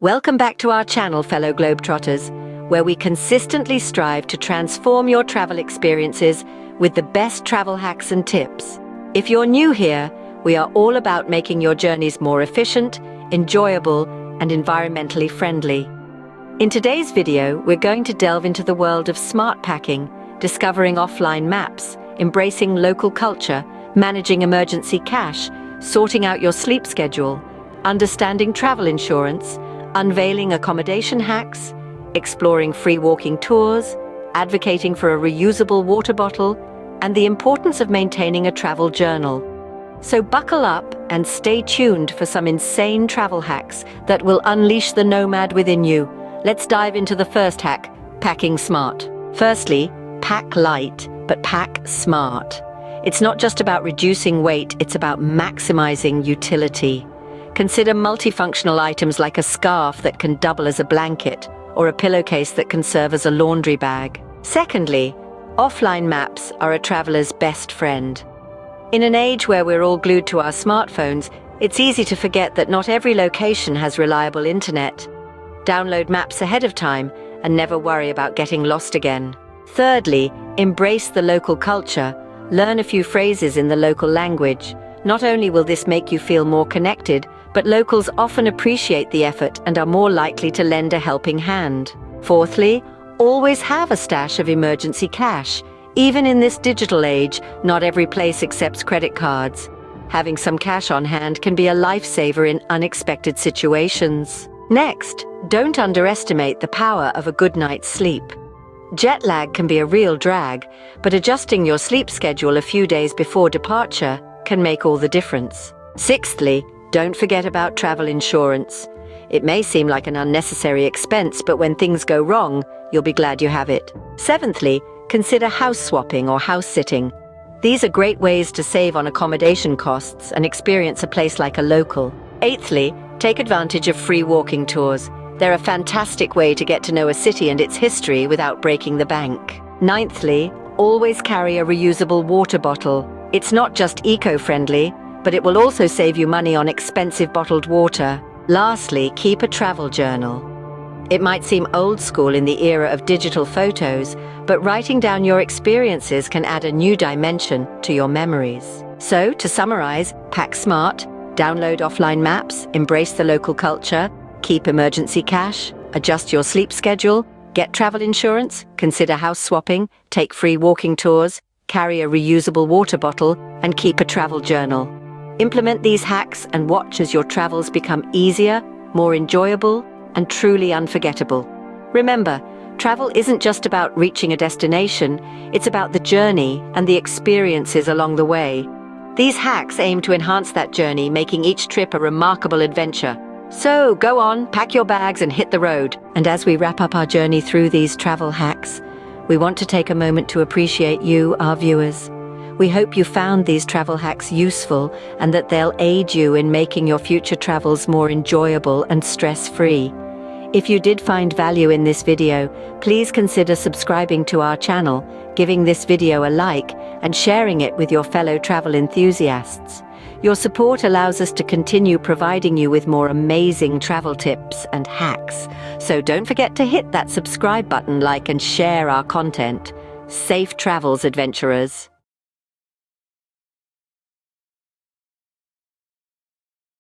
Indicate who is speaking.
Speaker 1: Welcome back to our channel, fellow Globetrotters, where we consistently strive to transform your travel experiences with the best travel hacks and tips. If you're new here, we are all about making your journeys more efficient, enjoyable, and environmentally friendly. In today's video, we're going to delve into the world of smart packing, discovering offline maps, embracing local culture, managing emergency cash, sorting out your sleep schedule, understanding travel insurance, unveiling accommodation hacks, exploring free walking tours, advocating for a reusable water bottle, and the importance of maintaining a travel journal. So buckle up and stay tuned for some insane travel hacks that will unleash the nomad within you. Let's dive into the first hack, packing smart. Firstly, pack light, but pack smart. It's not just about reducing weight, it's about maximizing utility. Consider multifunctional items like a scarf that can double as a blanket, or a pillowcase that can serve as a laundry bag. Secondly, offline maps are a traveler's best friend. In an age where we're all glued to our smartphones, it's easy to forget that not every location has reliable internet. Download maps ahead of time and never worry about getting lost again. Thirdly, embrace the local culture. Learn a few phrases in the local language. Not only will this make you feel more connected, but locals often appreciate the effort and are more likely to lend a helping hand. Fourthly, always have a stash of emergency cash. Even in this digital age, not every place accepts credit cards. Having some cash on hand can be a lifesaver in unexpected situations. Next, don't underestimate the power of a good night's sleep. Jet lag can be a real drag, but adjusting your sleep schedule a few days before departure can make all the difference. Sixthly, don't forget about travel insurance. It may seem like an unnecessary expense, but when things go wrong, you'll be glad you have it. Seventhly, consider house swapping or house sitting. These are great ways to save on accommodation costs and experience a place like a local. Eighthly, take advantage of free walking tours. They're a fantastic way to get to know a city and its history without breaking the bank. Ninthly, always carry a reusable water bottle. It's not just eco-friendly, but it will also save you money on expensive bottled water. Lastly, keep a travel journal. It might seem old school in the era of digital photos, but writing down your experiences can add a new dimension to your memories. So, to summarize, pack smart, download offline maps, embrace the local culture, keep emergency cash, adjust your sleep schedule, get travel insurance, consider house swapping, take free walking tours, carry a reusable water bottle, and keep a travel journal. Implement these hacks and watch as your travels become easier, more enjoyable, and truly unforgettable. Remember, travel isn't just about reaching a destination, it's about the journey and the experiences along the way. These hacks aim to enhance that journey, making each trip a remarkable adventure. So go on, pack your bags and hit the road. And as we wrap up our journey through these travel hacks, we want to take a moment to appreciate you, our viewers. We hope you found these travel hacks useful and that they'll aid you in making your future travels more enjoyable and stress-free. If you did find value in this video, please consider subscribing to our channel, giving this video a like, and sharing it with your fellow travel enthusiasts. Your support allows us to continue providing you with more amazing travel tips and hacks. So don't forget to hit that subscribe button, like, and share our content. Safe travels, adventurers!